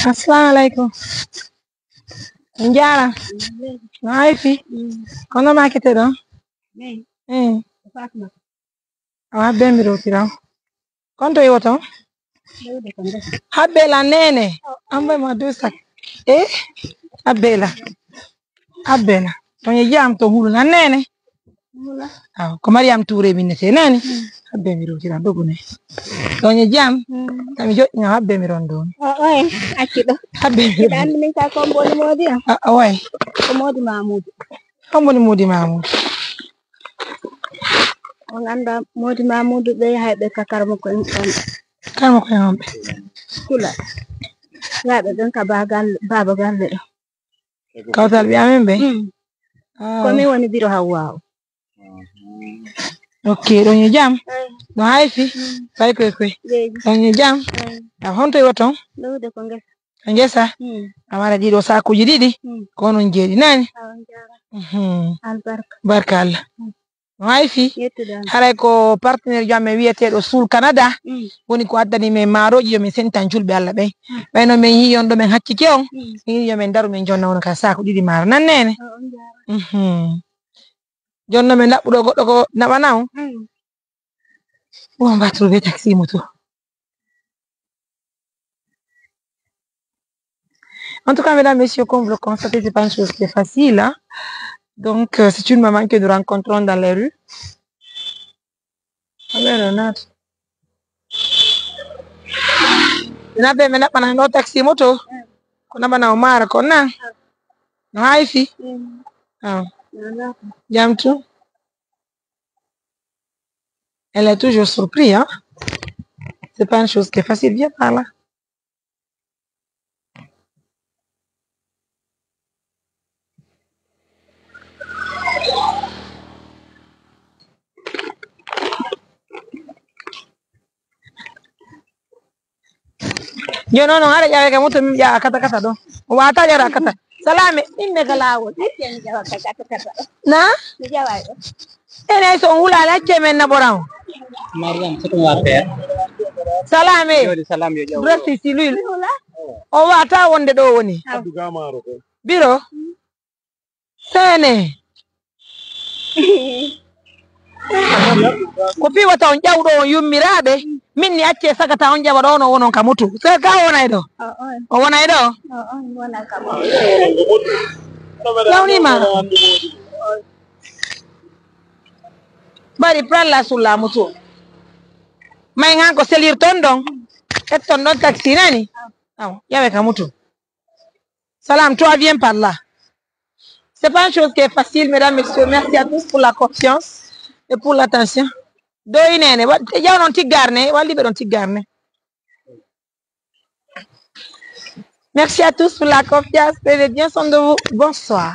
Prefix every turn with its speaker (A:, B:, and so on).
A: Assalamu alaikum. Njara. Naifi. Kono makete do?
B: Fatma.
A: Awa bembiro tira. Konto yoto? Habela nene. Ambe madusa. Habela. Habela. Tonye jam to hulu na nene. Ko Mariam Touré minne te nani. Habbe mi rotira dogune. Tonye jam. Tami jotnya habbe mi rondo.
B: Akido.
A: Habbe mi.
B: Dan min ka ko mboni modi ya.
A: Awai.
B: Ko modi Mahmoud.
A: Komboni Modi Mahmoud.
B: On anda modi Mahmoud be haybe ka karmo ko en
A: Karmo ko yambe.
B: kula. Yabe don ka baba galle do.
A: Kawtal bi amen be.
B: Ko mi woni biro hawa.
A: Ok, donye jam. No haifi. Sai kwe. Donye jam. Na honto yoto.
B: Do de ko ngesa.
A: Ngesa. Amara jido sa ku jididi. Kono njedi nani?
B: Albarka.
A: Barkal. No haifi.
B: Yettuda.
A: Haray ko partenaire jamme wiyetedo Sul Canada. Woni ko addani men maaroji yo men sentan julbe Allah be. Bayno men yi yondo men hakkike on. Yi yo men daru men jonna wona ka sa ko didi mar nan nene. Jonna men labbudo goddo ko nabana on. On va trouver taxi moto. En tout cas, mesdames, messieurs, comme vous le constatez, c'est pas une chose qui est facile. Hein? Donc, c'est une maman que nous rencontrons dans les rues. Renate. Renate, mais pas un taxi moto. On a pas Omar, qu'on a. Non, haifi. J'aime tout. Elle est toujours surprise, hein. C'est pas une chose qui est facile. Viens par là. Yo no ara ya ga mutum ya kata do. Wa ta jara kata. Salame inne galawo. Na? Ene so hula la kemen na boran.
C: Mariam c'est wa père.
A: Salame.
C: Yo salam yo jaw.
A: Resti silul. O wa ta wonde do woni. Biro. Sene. Ko fi wata on jawdo on yummirabe. Min ni acce sagata on jaba do no wonon ka mutu se ka wona do o wona do
B: Wona ka
A: lawni ma bari pralla sulla mutu may ngan ko selir ton don et ton don taxi nani yawe ka mutu salam toi viens par là. C'est pas une chose qui est facile, mesdames, messieurs. Merci à tous pour la confiance et pour l'attention. Merci à tous pour la confiance. Prenez bien soin de vous. Bonsoir.